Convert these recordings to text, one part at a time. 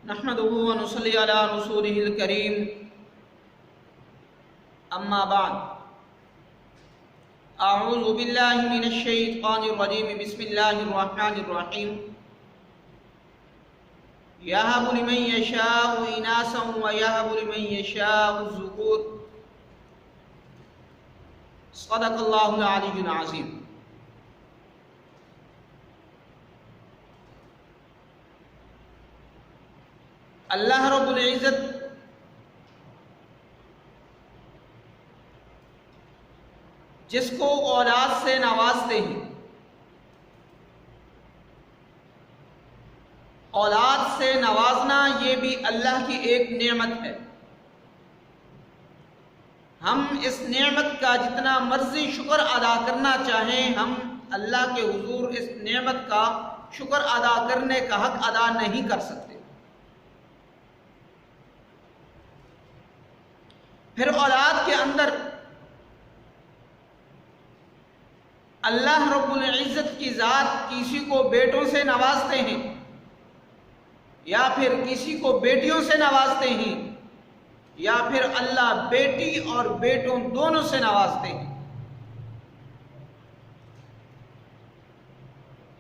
نحمده ونصلي على رسوله الكريم اما بعد اعوذ باللہ من الشیطان الرجیم بسم اللہ الرحمن الرحیم یہب لمن یشاء اناثا ویہب لمن یشاء الذکور صدق اللہ العلی العظیم۔ اللہ رب العزت جس کو اولاد سے نوازتے ہیں، اولاد سے نوازنا یہ بھی اللہ کی ایک نعمت ہے۔ ہم اس نعمت کا جتنا مرضی شکر ادا کرنا چاہیں، ہم اللہ کے حضور اس نعمت کا شکر ادا کرنے کا حق ادا نہیں کر سکتے۔ پھر اولاد کے اندر اللہ رب العزت کی ذات کسی کو بیٹوں سے نوازتے ہیں یا پھر کسی کو بیٹیوں سے نوازتے ہیں، یا پھر اللہ بیٹی اور بیٹوں دونوں سے نوازتے ہیں۔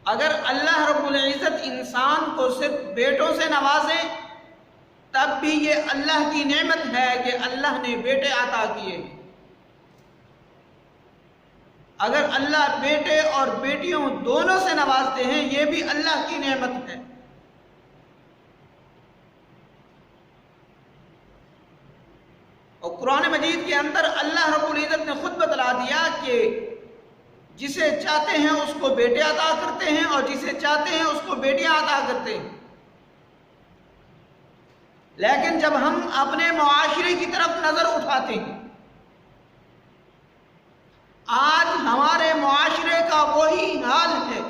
اگر اللہ رب العزت انسان کو صرف بیٹوں سے نوازے تب بھی یہ اللہ کی نعمت ہے کہ اللہ نے بیٹے عطا کیے ہیں۔ اگر اللہ بیٹے اور بیٹیوں دونوں سے نوازتے ہیں یہ بھی اللہ کی نعمت ہے۔ اور قرآن مجید کے اندر اللہ رب العزت نے خود بتلا دیا کہ جسے چاہتے ہیں اس کو بیٹے عطا کرتے ہیں اور جسے چاہتے ہیں اس کو بیٹیاں عطا کرتے ہیں۔ لیکن جب ہم اپنے معاشرے کی طرف نظر اٹھاتے ہیں، آج ہمارے معاشرے کا وہی حال ہے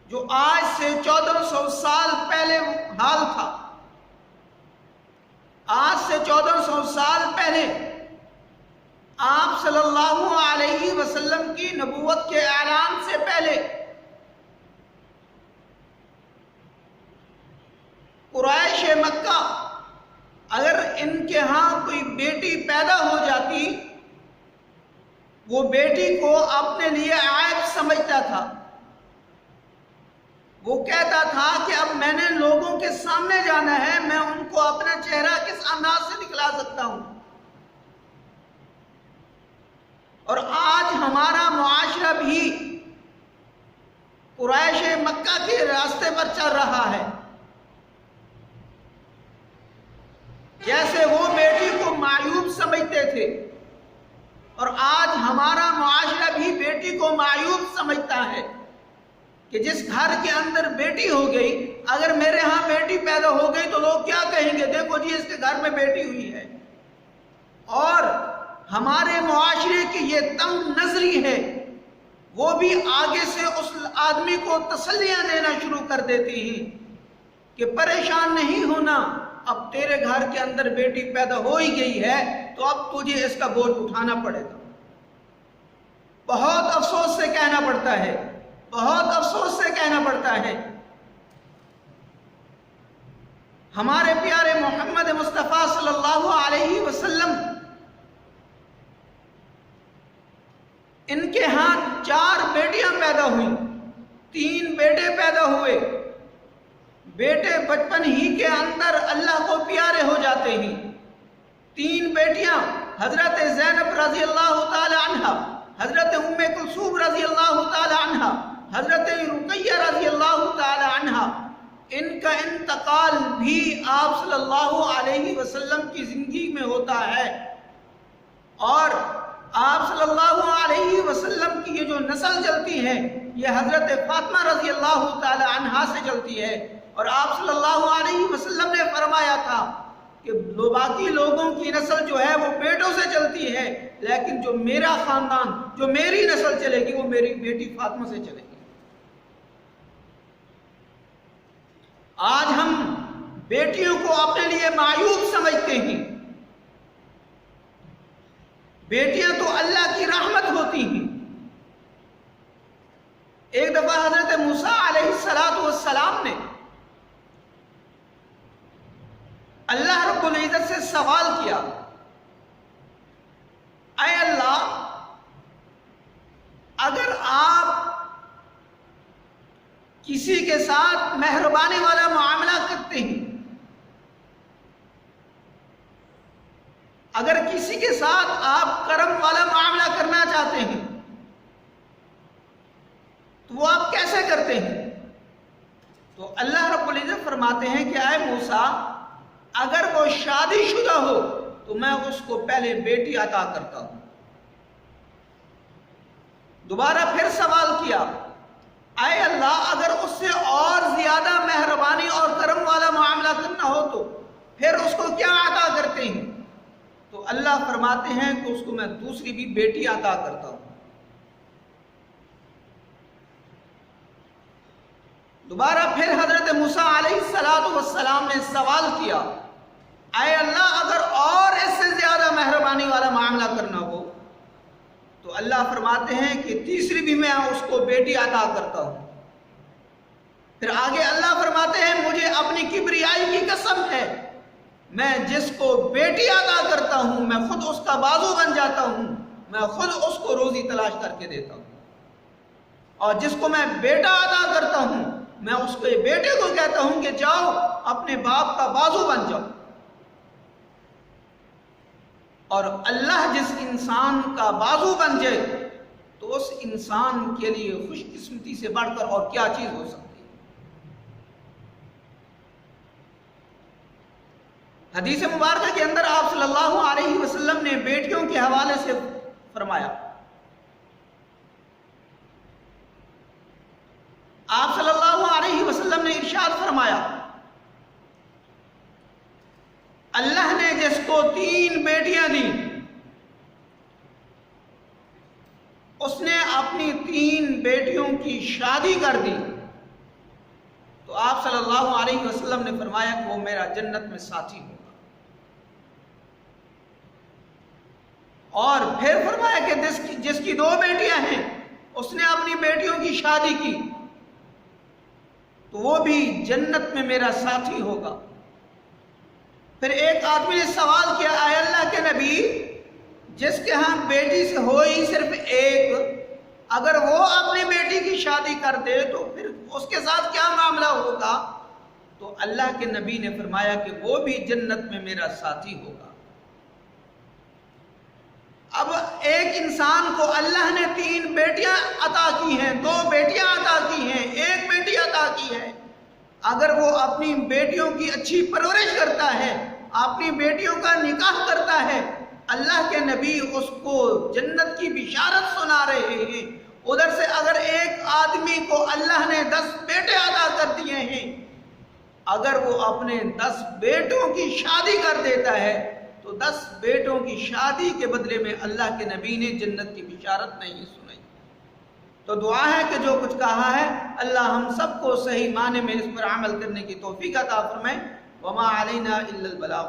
جو آج سے 1400 سال پہلے حال تھا۔ آج سے 1400 سال پہلے آپ صلی اللہ علیہ وسلم کی نبوت کے اعلان سے پہلے قریش مکہ اگر ان کے ہاں کوئی بیٹی پیدا ہو جاتی، وہ بیٹی کو اپنے لیے عیب سمجھتا تھا۔ وہ کہتا تھا کہ اب میں نے لوگوں کے سامنے جانا ہے، میں ان کو اپنا چہرہ کس انداز سے دکھلا سکتا ہوں۔ اور آج ہمارا معاشرہ بھی قریش مکہ کے راستے پر چل رہا ہے۔ جیسے وہ بیٹی کو معیوب سمجھتے تھے، اور آج ہمارا معاشرہ بھی بیٹی کو معیوب سمجھتا ہے کہ جس گھر کے اندر بیٹی ہو گئی، اگر میرے ہاں بیٹی پیدا ہو گئی تو لوگ کیا کہیں گے، دیکھو جی اس کے گھر میں بیٹی ہوئی ہے۔ اور ہمارے معاشرے کی یہ تنگ نظری ہے، وہ بھی آگے سے اس آدمی کو تسلیاں دینا شروع کر دیتی ہیں کہ پریشان نہیں ہونا، اب تیرے گھر کے اندر بیٹی پیدا ہو ہی گئی ہے تو اب تجھے اس کا بوجھ اٹھانا پڑے گا۔ بہت افسوس سے کہنا پڑتا ہے، بہت افسوس سے کہنا پڑتا ہے، ہمارے پیارے محمد مصطفیٰ صلی اللہ علیہ وسلم ان کے ہاں 4 بیٹیاں پیدا ہوئیں، 3 بیٹے پیدا ہوئے۔ بیٹے بچپن ہی کے اندر اللہ کو پیارے ہو جاتے ہیں۔ 3 بیٹیاں حضرت زینب رضی اللہ تعالی عنہ، حضرت ام کلثوم رضی اللہ تعالی عنہ، حضرت رقیہ رضی اللہ تعالی عنہ۔ ان کا انتقال بھی آپ صلی اللہ علیہ وسلم کی زندگی میں ہوتا ہے، اور آپ صلی اللہ علیہ وسلم کی یہ جو نسل چلتی ہے یہ حضرت فاطمہ رضی اللہ تعالی عنہا سے چلتی ہے۔ اور آپ صلی اللہ علیہ وسلم نے فرمایا تھا کہ باقی لوگوں کی نسل جو ہے وہ بیٹوں سے چلتی ہے، لیکن جو میرا خاندان، جو میری نسل چلے گی وہ میری بیٹی فاطمہ سے چلے گی۔ آج ہم بیٹیوں کو اپنے لیے معیوب سمجھتے ہیں۔ بیٹیاں تو اللہ کی رحمت ہوتی ہیں۔ ایک دفعہ حضرت موسیٰ علیہ السلام نے اللہ رب العزت سے سوال کیا، اے اللہ، اگر آپ کسی کے ساتھ مہربانی والا معاملہ کرتے ہیں، اگر کسی کے ساتھ آپ کرم والا معاملہ کرنا چاہتے ہیں تو وہ آپ کیسے کرتے ہیں؟ تو اللہ رب العزت فرماتے ہیں کہ اے موسیٰ، اگر وہ شادی شدہ ہو تو میں اس کو پہلے بیٹی عطا کرتا ہوں۔ دوبارہ پھر سوال کیا، اے اللہ، اگر اس سے اور زیادہ مہربانی اور کرم والا معاملہ کرنا ہو تو پھر اس کو کیا عطا کرتے ہیں؟ تو اللہ فرماتے ہیں کہ اس کو میں دوسری بھی بیٹی عطا کرتا ہوں۔ دوبارہ پھر حضرت موسیٰ علیہ السلام نے سوال کیا، اے اللہ، اگر اور اس سے زیادہ مہربانی والا معاملہ کرنا ہو تو اللہ فرماتے ہیں کہ تیسری بھی میں اس کو بیٹی عطا کرتا ہوں۔ پھر آگے اللہ فرماتے ہیں، مجھے اپنی کبریائی کی قسم ہے، میں جس کو بیٹی عطا کرتا ہوں میں خود اس کا بازو بن جاتا ہوں، میں خود اس کو روزی تلاش کر کے دیتا ہوں، اور جس کو میں بیٹا عطا کرتا ہوں میں اس کے بیٹے کو کہتا ہوں کہ جاؤ اپنے باپ کا بازو بن جاؤ۔ اور اللہ جس انسان کا بازو بن جائے تو اس انسان کے لیے خوش قسمتی سے بڑھ کر اور کیا چیز ہو سکتی ہے۔ حدیث مبارکہ کے اندر آپ صلی اللہ علیہ وسلم نے بیٹیوں کے حوالے سے فرمایا، آپ صلی اللہ علیہ وسلم نے ارشاد فرمایا، اللہ نے جس کو 3 بیٹیاں دیں اس نے اپنی 3 بیٹیوں کی شادی کر دی، تو آپ صلی اللہ علیہ وسلم نے فرمایا کہ وہ میرا جنت میں ساتھی ہوگا۔ اور پھر فرمایا کہ جس کی 2 بیٹیاں ہیں اس نے اپنی بیٹیوں کی شادی کی تو وہ بھی جنت میں میرا ساتھی ہوگا۔ پھر ایک آدمی نے سوال کیا، اے اللہ کے نبی، جس کے ہاں بیٹی سے ہوئی صرف ایک، اگر وہ اپنی بیٹی کی شادی کر دے تو پھر اس کے ساتھ کیا معاملہ ہوگا؟ تو اللہ کے نبی نے فرمایا کہ وہ بھی جنت میں میرا ساتھی ہوگا۔ اب ایک انسان کو اللہ نے 3 بیٹیاں عطا کی ہیں، 2 بیٹیاں عطا کی ہیں، 1 بیٹی عطا کی ہے، اگر وہ اپنی بیٹیوں کی اچھی پرورش کرتا ہے، اپنی بیٹیوں کا نکاح کرتا ہے، اللہ کے نبی اس کو جنت کی بشارت سنا رہے ہیں۔ ادھر سے اگر ایک آدمی کو اللہ نے 10 بیٹے عطا کر دیے ہیں، اگر وہ اپنے 10 بیٹوں کی شادی کر دیتا ہے تو 10 بیٹوں کی شادی کے بدلے میں اللہ کے نبی نے جنت کی بشارت نہیں سنائی۔ تو دعا ہے کہ جو کچھ کہا ہے اللہ ہم سب کو صحیح معنی میں اس پر عمل کرنے کی توفیق عطا فرمائے۔ وما علینا الا البلاغ۔